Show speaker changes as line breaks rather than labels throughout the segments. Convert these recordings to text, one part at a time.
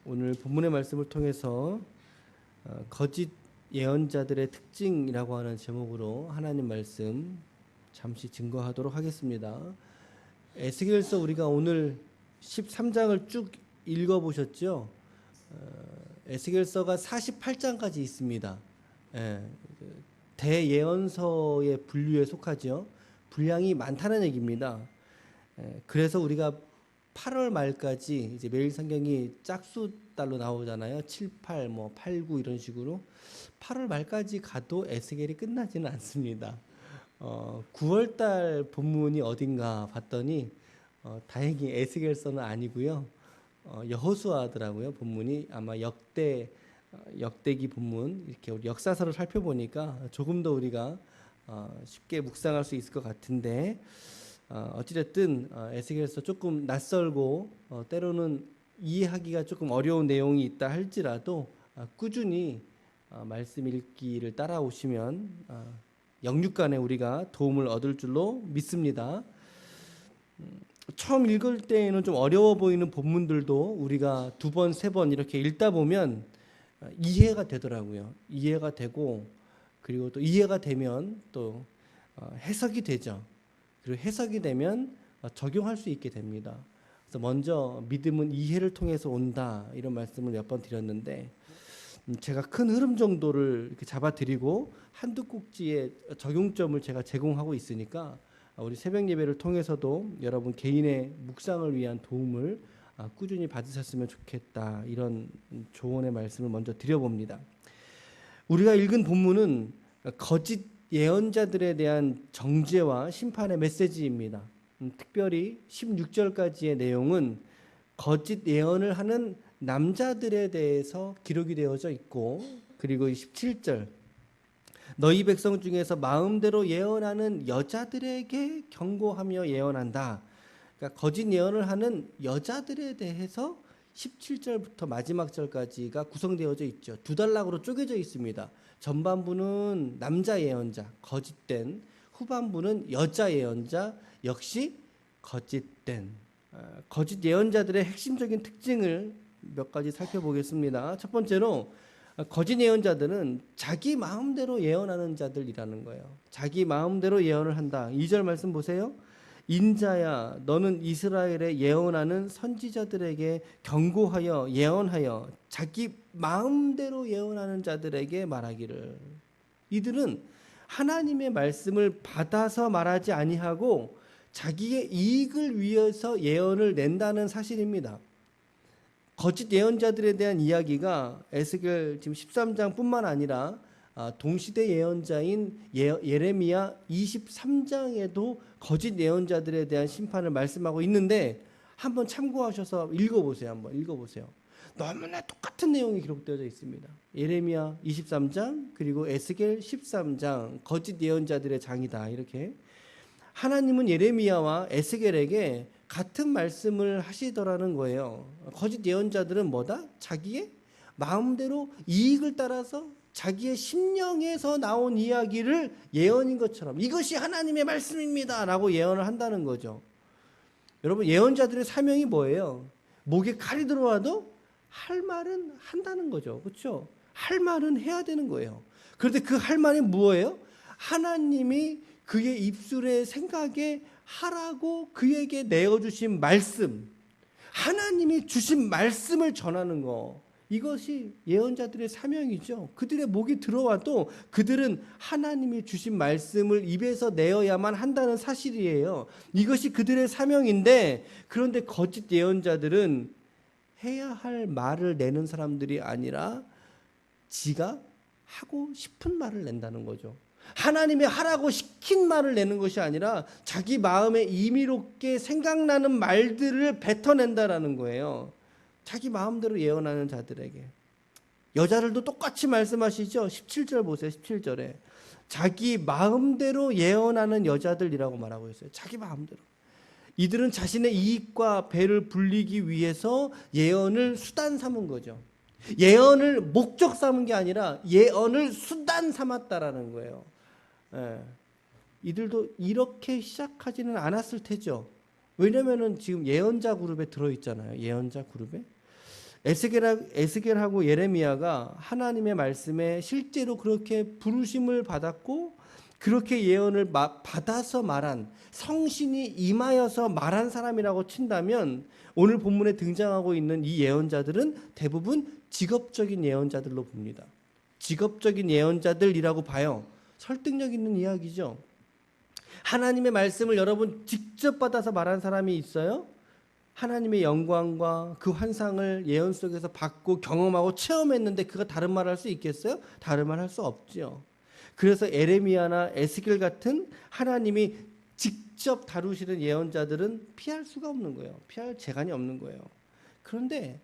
오늘 본문의 말씀을 통해서 거짓 예언자들의 특징이라고 하는 제목으로 하나님 말씀 잠시 증거하도록 하겠습니다. 에스겔서 우리가 오늘 13장을 쭉 읽어보셨죠? 에스겔서가 48장까지 있습니다. 대예언서의 분류에 속하죠. 분량이 많다는 얘기입니다. 그래서 우리가 8월 말까지 이제 매일 성경이 짝수 달로 나오잖아요. 7, 8, 8, 9 이런 식으로 8월 말까지 가도 에스겔이 끝나지는 않습니다. 9월 달 본문이 어딘가 봤더니 다행히 에스겔서는 아니고요. 여호수아더라고요. 본문이 아마 역대기 본문 이렇게 우리 역사서를 살펴보니까 조금 더 우리가 쉽게 묵상할 수 있을 것 같은데 어찌됐든 에스겔서 조금 낯설고 때로는 이해하기가 조금 어려운 내용이 있다 할지라도 꾸준히 말씀 읽기를 따라오시면 영육간에 우리가 도움을 얻을 줄로 믿습니다. 처음 읽을 때에는 좀 어려워 보이는 본문들도 우리가 두 번, 세 번 이렇게 읽다 보면 이해가 되더라고요. 이해가 되고 그리고 또 이해가 되면 또 해석이 되죠. 그리고 해석이 되면 적용할 수 있게 됩니다. 그래서 먼저 믿음은 이해를 통해서 온다 이런 말씀을 몇 번 드렸는데 제가 큰 흐름 정도를 이렇게 잡아드리고 한두 꼭지의 적용점을 제가 제공하고 있으니까 우리 새벽 예배를 통해서도 여러분 개인의 묵상을 위한 도움을 꾸준히 받으셨으면 좋겠다 이런 조언의 말씀을 먼저 드려봅니다. 우리가 읽은 본문은 거짓 예언자들에 대한 정죄와 심판의 메시지입니다. 특별히 16절까지의 내용은 거짓 예언을 하는 남자들에 대해서 기록이 되어져 있고 그리고 17절 너희 백성 중에서 마음대로 예언하는 여자들에게 경고하며 예언한다. 그러니까 거짓 예언을 하는 여자들에 대해서 17절부터 마지막 절까지가 구성되어져 있죠. 두 단락으로 쪼개져 있습니다. 전반부는 남자 예언자, 거짓된, 후반부는 여자 예언자, 역시 거짓된. 거짓 예언자들의 핵심적인 특징을 몇 가지 살펴보겠습니다. 첫 번째로 거짓 예언자들은 자기 마음대로 예언하는 자들이라는 거예요. 자기 마음대로 예언을 한다. 2절 말씀 보세요. 인자야 너는 이스라엘에 예언하는 선지자들에게 경고하여 예언하여 자기 마음대로 예언하는 자들에게 말하기를. 이들은 하나님의 말씀을 받아서 말하지 아니하고 자기의 이익을 위해서 예언을 낸다는 사실입니다. 거짓 예언자들에 대한 이야기가 에스겔 지금 13장뿐만 아니라 동시대 예언자인 예레미야 23장에도 거짓 예언자들에 대한 심판을 말씀하고 있는데 한번 참고하셔서 읽어보세요. 한번 읽어보세요. 너무나 똑같은 내용이 기록되어져 있습니다. 예레미야 23장 그리고 에스겔 13장 거짓 예언자들의 장이다. 이렇게 하나님은 예레미야와 에스겔에게 같은 말씀을 하시더라는 거예요. 거짓 예언자들은 뭐다? 자기의 마음대로 이익을 따라서 자기의 심령에서 나온 이야기를 예언인 것처럼 이것이 하나님의 말씀입니다 라고 예언을 한다는 거죠. 여러분 예언자들의 사명이 뭐예요? 목에 칼이 들어와도 할 말은 한다는 거죠. 그렇죠? 할 말은 해야 되는 거예요. 그런데 그 할 말이 뭐예요? 하나님이 그의 입술의 생각에 하라고 그에게 내어주신 말씀, 하나님이 주신 말씀을 전하는 거, 이것이 예언자들의 사명이죠. 그들의 목이 들어와도 그들은 하나님이 주신 말씀을 입에서 내어야만 한다는 사실이에요. 이것이 그들의 사명인데 그런데 거짓 예언자들은 해야 할 말을 내는 사람들이 아니라 지가 하고 싶은 말을 낸다는 거죠. 하나님이 하라고 시킨 말을 내는 것이 아니라 자기 마음에 임의롭게 생각나는 말들을 뱉어낸다라는 거예요. 자기 마음대로 예언하는 자들에게. 여자들도 똑같이 말씀하시죠. 17절 보세요. 17절에 자기 마음대로 예언하는 여자들이라고 말하고 있어요. 자기 마음대로. 이들은 자신의 이익과 배를 불리기 위해서 예언을 수단 삼은 거죠. 예언을 목적 삼은 게 아니라 예언을 수단 삼았다라는 거예요. 이들도 이렇게 시작하지는 않았을 테죠. 왜냐면은 지금 예언자 그룹에 들어있잖아요. 예언자 그룹에. 에스겔하고 예레미야가 하나님의 말씀에 실제로 그렇게 부르심을 받았고 그렇게 예언을 받아서 말한, 성신이 임하여서 말한 사람이라고 친다면 오늘 본문에 등장하고 있는 이 예언자들은 대부분 직업적인 예언자들로 봅니다. 직업적인 예언자들이라고 봐요. 설득력 있는 이야기죠. 하나님의 말씀을 여러분 직접 받아서 말한 사람이 있어요? 하나님의 영광과 그 환상을 예언 속에서 받고 경험하고 체험했는데 그가 다른 말 할 수 있겠어요? 다른 말 할 수 없죠. 그래서 에레미야나 에스겔 같은 하나님이 직접 다루시는 예언자들은 피할 수가 없는 거예요. 피할 재간이 없는 거예요. 그런데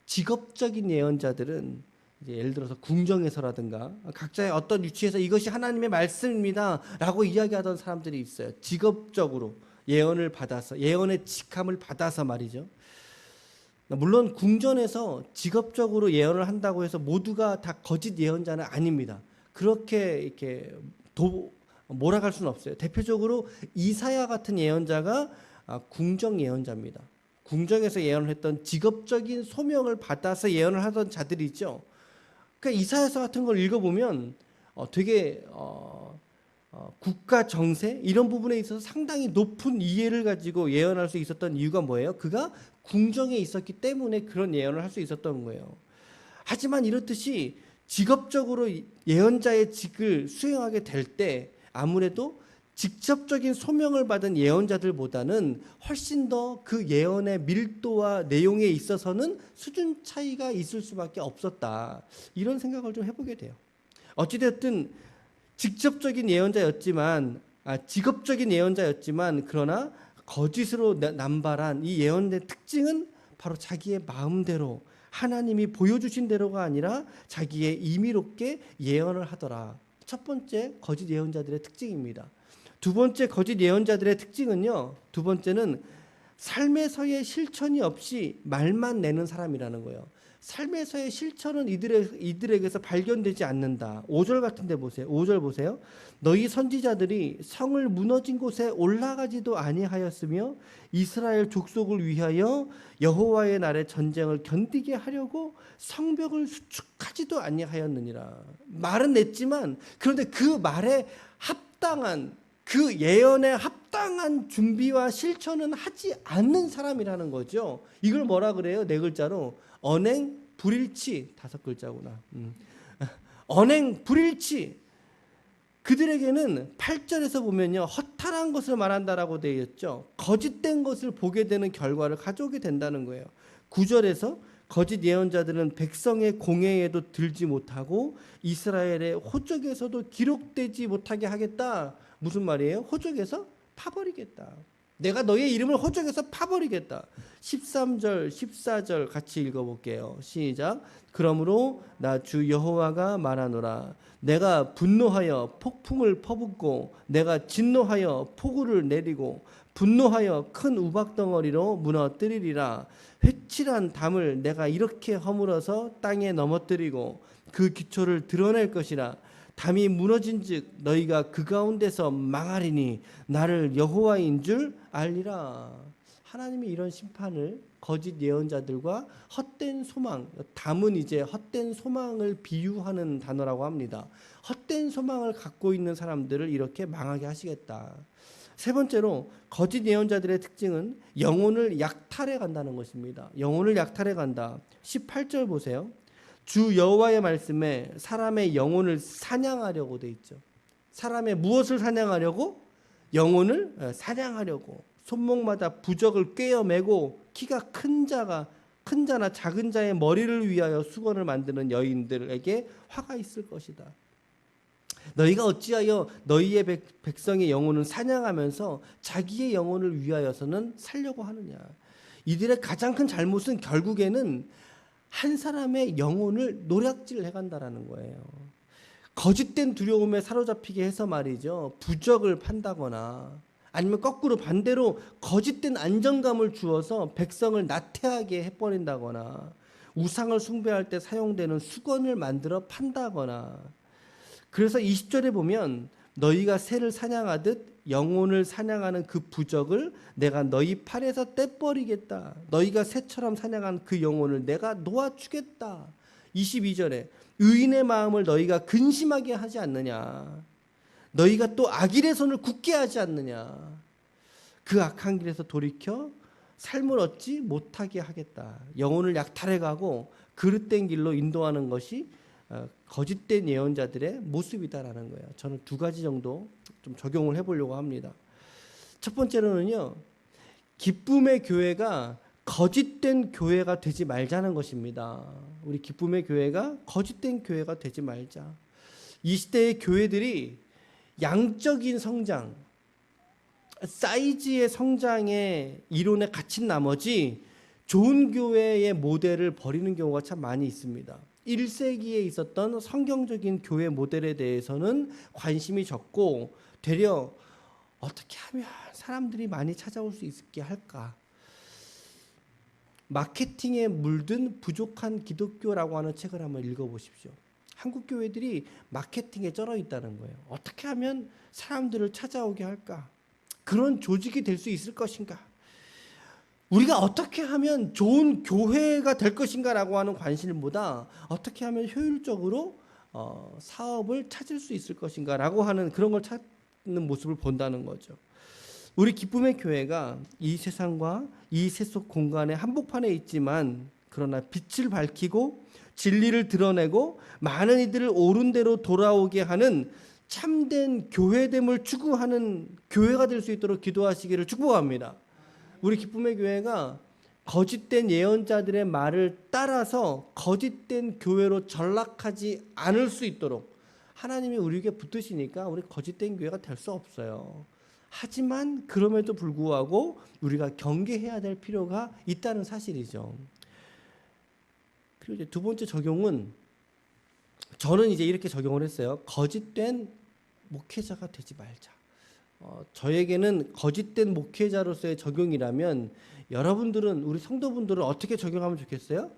직업적인 예언자들은 이제 예를 들어서 궁정에서라든가 각자의 어떤 위치에서 이것이 하나님의 말씀입니다 라고 이야기하던 사람들이 있어요. 직업적으로 예언을 받아서, 예언의 직함을 받아서 말이죠. 물론 궁전에서 직업적으로 예언을 한다고 해서 모두가 다 거짓 예언자는 아닙니다. 그렇게 이렇게 몰아갈 수는 없어요. 대표적으로 이사야 같은 예언자가 궁정 예언자입니다. 궁정에서 예언을 했던, 직업적인 소명을 받아서 예언을 하던 자들이 있죠. 그러니까 이사야서 같은 걸 읽어보면 되게 국가 정세 이런 부분에 있어서 상당히 높은 이해를 가지고 예언할 수 있었던 이유가 뭐예요? 그가 궁정에 있었기 때문에 그런 예언을 할 수 있었던 거예요. 하지만 이렇듯이 직업적으로 예언자의 직을 수행하게 될 때 아무래도 직접적인 소명을 받은 예언자들보다는 훨씬 더 그 예언의 밀도와 내용에 있어서는 수준 차이가 있을 수밖에 없었다. 이런 생각을 좀 해보게 돼요. 어찌됐든 직접적인 예언자였지만, 직업적인 예언자였지만 그러나 거짓으로 남발한 이 예언의 특징은 바로 자기의 마음대로 하나님이 보여주신 대로가 아니라 자기의 임의롭게 예언을 하더라. 첫 번째 거짓 예언자들의 특징입니다. 두 번째 거짓 예언자들의 특징은요. 두 번째는 삶에서의 실천이 없이 말만 내는 사람이라는 거예요. 삶에서의 실천은 이들에게서 발견되지 않는다. 5절 같은 데 보세요. 5절 보세요. 너희 선지자들이 성을 무너진 곳에 올라가지도 아니하였으며 이스라엘 족속을 위하여 여호와의 날에 전쟁을 견디게 하려고 성벽을 수축하지도 아니하였느니라. 말은 냈지만 그런데 그 말에 합당한, 그 예언에 합당한 준비와 실천은 하지 않는 사람이라는 거죠. 이걸 뭐라 그래요? 네 글자로 언행 불일치. 5글자구나. 언행 불일치. 그들에게는 8절에서 보면요, 허탈한 것을 말한다라고 되어 있죠. 거짓된 것을 보게 되는 결과를 가져오게 된다는 거예요. 9절에서 거짓 예언자들은 백성의 공회에도 들지 못하고 이스라엘의 호적에서도 기록되지 못하게 하겠다. 무슨 말이에요? 호적에서 파버리겠다. 내가 너의 이름을 호적에서 파버리겠다. 13절, 14절 같이 읽어볼게요. 시작. 그러므로 나 주 여호와가 말하노라. 내가 분노하여 폭풍을 퍼붓고 내가 진노하여 폭우를 내리고 분노하여 큰 우박덩어리로 무너뜨리리라. 회칠한 담을 내가 이렇게 허물어서 땅에 넘어뜨리고 그 기초를 드러낼 것이라. 담이 무너진즉 너희가 그 가운데서 망하리니 나를 여호와인 줄 알리라. 하나님이 이런 심판을 거짓 예언자들과 헛된 소망, 담은 이제 헛된 소망을 비유하는 단어라고 합니다. 헛된 소망을 갖고 있는 사람들을 이렇게 망하게 하시겠다. 세 번째로 거짓 예언자들의 특징은 영혼을 약탈해 간다는 것입니다. 영혼을 약탈해 간다. 18절 보세요. 주 여호와의 말씀에 사람의 영혼을 사냥하려고 돼 있죠. 사람의 무엇을 사냥하려고? 영혼을 사냥하려고. 손목마다 부적을 꿰어매고 키가 큰 자나 작은 자의 머리를 위하여 수건을 만드는 여인들에게 화가 있을 것이다. 너희가 어찌하여 너희의 백성의 영혼을 사냥하면서 자기의 영혼을 위하여서는 살려고 하느냐. 이들의 가장 큰 잘못은 결국에는 한 사람의 영혼을 노략질 해간다라는 거예요. 거짓된 두려움에 사로잡히게 해서 말이죠. 부적을 판다거나 아니면 거꾸로 반대로 거짓된 안정감을 주어서 백성을 나태하게 해버린다거나 우상을 숭배할 때 사용되는 수건을 만들어 판다거나. 그래서 20절에 보면 너희가 새를 사냥하듯 영혼을 사냥하는 그 부적을 내가 너희 팔에서 떼버리겠다. 너희가 새처럼 사냥하는 그 영혼을 내가 놓아주겠다. 22절에 의인의 마음을 너희가 근심하게 하지 않느냐. 너희가 또 악인의 손을 굳게 하지 않느냐. 그 악한 길에서 돌이켜 삶을 얻지 못하게 하겠다. 영혼을 약탈해가고 그릇된 길로 인도하는 것이 거짓된 예언자들의 모습이다라는 거예요. 저는 두 가지 정도 좀 적용을 해보려고 합니다. 첫 번째로는요, 기쁨의 교회가 거짓된 교회가 되지 말자는 것입니다. 우리 기쁨의 교회가 거짓된 교회가 되지 말자. 이 시대의 교회들이 양적인 성장, 사이즈의 성장의 이론에 갇힌 나머지 좋은 교회의 모델을 버리는 경우가 참 많이 있습니다. 1세기에 있었던 성경적인 교회 모델에 대해서는 관심이 적고 되려 어떻게 하면 사람들이 많이 찾아올 수 있게 할까? 마케팅에 물든 부족한 기독교라고 하는 책을 한번 읽어보십시오. 한국 교회들이 마케팅에 쩔어 있다는 거예요. 어떻게 하면 사람들을 찾아오게 할까? 그런 조직이 될 수 있을 것인가? 우리가 어떻게 하면 좋은 교회가 될 것인가라고 하는 관심보다 어떻게 하면 효율적으로 사업을 찾을 수 있을 것인가라고 하는 그런 걸 찾는 모습을 본다는 거죠. 우리 기쁨의 교회가 이 세상과 이 세속 공간의 한복판에 있지만 그러나 빛을 밝히고 진리를 드러내고 많은 이들을 옳은 대로 돌아오게 하는 참된 교회됨을 추구하는 교회가 될 수 있도록 기도하시기를 축복합니다. 우리 기쁨의 교회가 거짓된 예언자들의 말을 따라서 거짓된 교회로 전락하지 않을 수 있도록 하나님이 우리에게 붙드시니까 우리 거짓된 교회가 될 수 없어요. 하지만 그럼에도 불구하고 우리가 경계해야 될 필요가 있다는 사실이죠. 그리고 이제 두 번째 적용은 저는 이제 이렇게 적용을 했어요. 거짓된 목회자가 되지 말자. 저에게는 거짓된 목회자로서의 적용이라면 여러분들은 우리 성도분들은 어떻게 적용하면 좋겠어요?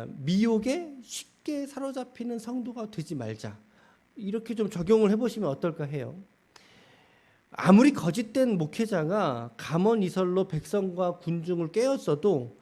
미혹에 쉽게 사로잡히는 성도가 되지 말자. 이렇게 좀 적용을 해보시면 어떨까 해요. 아무리 거짓된 목회자가 감언이설로 백성과 군중을 깨웠어도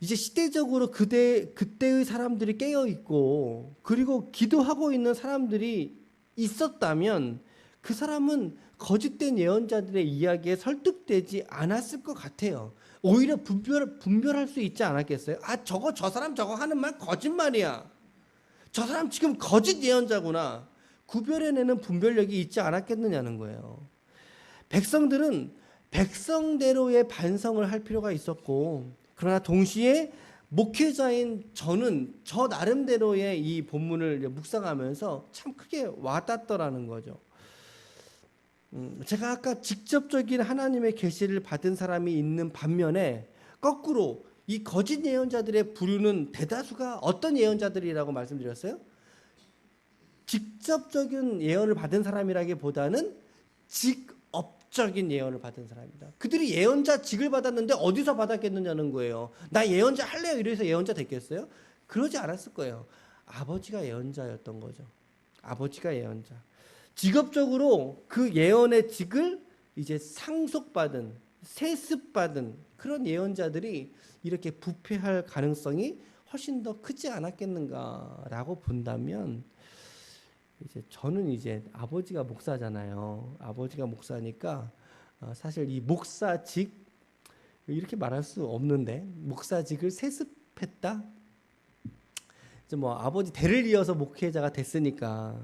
이제 시대적으로 그때의 사람들이 깨어 있고 그리고 기도하고 있는 사람들이 있었다면 그 사람은 거짓된 예언자들의 이야기에 설득되지 않았을 것 같아요. 오히려 분별할 수 있지 않았겠어요? 저 사람 저거 하는 말 거짓말이야. 저 사람 지금 거짓 예언자구나. 구별해내는 분별력이 있지 않았겠느냐는 거예요. 백성들은 백성대로의 반성을 할 필요가 있었고 그러나 동시에 목회자인 저는 저 나름대로의 이 본문을 묵상하면서 참 크게 와닿더라는 거죠. 제가 아까 직접적인 하나님의 계시를 받은 사람이 있는 반면에 거꾸로 이 거짓 예언자들의 부류는 대다수가 어떤 예언자들이라고 말씀드렸어요? 직접적인 예언을 받은 사람이라기보다는 직업적인 예언을 받은 사람이다. 그들이 예언자 직을 받았는데 어디서 받았겠느냐는 거예요. 나 예언자 할래요 이래서 예언자 됐겠어요? 그러지 않았을 거예요. 아버지가 예언자였던 거죠. 아버지가 예언자. 직업적으로 그 예언의 직을 이제 상속받은, 세습받은 그런 예언자들이 이렇게 부패할 가능성이 훨씬 더 크지 않았겠는가라고 본다면 이제 저는 이제 아버지가 목사잖아요. 아버지가 목사니까 사실 이 목사직 이렇게 말할 수 없는데 목사직을 세습했다. 이제 뭐 아버지 대를 이어서 목회자가 됐으니까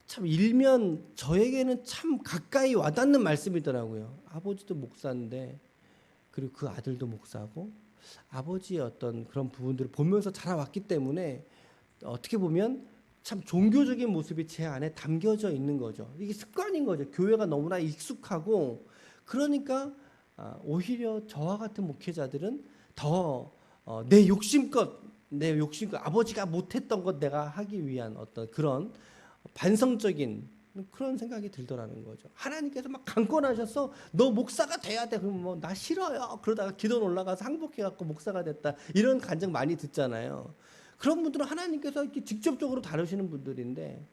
참 일면 저에게는 참 가까이 와닿는 말씀이더라고요. 아버지도 목사인데 그리고 그 아들도 목사고 아버지의 어떤 그런 부분들을 보면서 자라왔기 때문에 어떻게 보면 참 종교적인 모습이 제 안에 담겨져 있는 거죠. 이게 습관인 거죠. 교회가 너무나 익숙하고 그러니까 오히려 저와 같은 목회자들은 더 내 욕심껏 아버지가 못했던 것 내가 하기 위한 어떤 그런 반성적인 그런 생각이 들더라는 거죠. 하나님께서 막 강권하셔서 너 목사가 돼야 돼. 그럼 뭐 나 싫어요. 그러다가 기도 올라가서 항복해갖고 목사가 됐다. 이런 간증 많이 듣잖아요. 그런 분들은 하나님께서 이렇게 직접적으로 다루시는 분들인데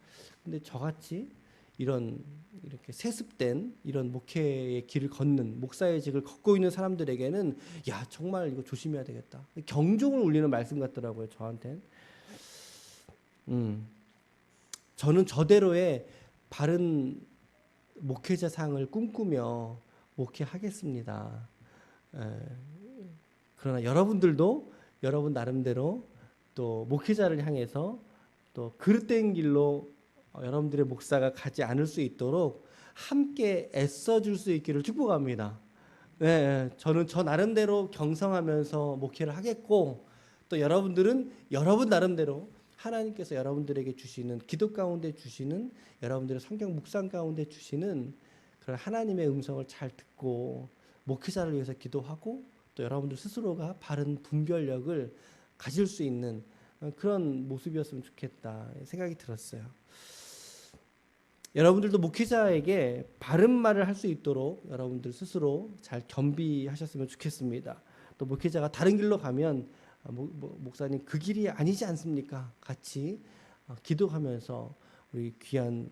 근데 저같이 이런 이렇게 세습된 이런 목회의 길을 걷는 목사의 직을 걷고 있는 사람들에게는 야 정말 이거 조심해야 되겠다. 경종을 울리는 말씀 같더라고요 저한텐. 저는 저대로의 바른 목회자 상을 꿈꾸며 목회하겠습니다. 그러나 여러분들도 여러분 나름대로 또 목회자를 향해서 또 그릇된 길로 여러분들의 목사가 가지 않을 수 있도록 함께 애써줄 수 있기를 축복합니다. 네, 저는 저 나름대로 경성하면서 목회를 하겠고 또 여러분들은 여러분 나름대로 하나님께서 여러분들에게 주시는 기도 가운데 주시는 여러분들의 성경 묵상 가운데 주시는 그런 하나님의 음성을 잘 듣고 목회자를 위해서 기도하고 또 여러분들 스스로가 바른 분별력을 가질 수 있는 그런 모습이었으면 좋겠다 생각이 들었어요. 여러분들도 목회자에게 바른 말을 할 수 있도록 여러분들 스스로 잘 겸비하셨으면 좋겠습니다. 또 목회자가 다른 길로 가면 목사님 그 길이 아니지 않습니까? 같이 기도하면서 우리 귀한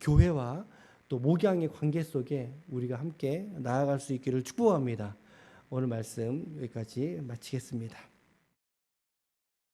교회와 또 목양의 관계 속에 우리가 함께 나아갈 수 있기를 축복합니다. 오늘 말씀 여기까지 마치겠습니다.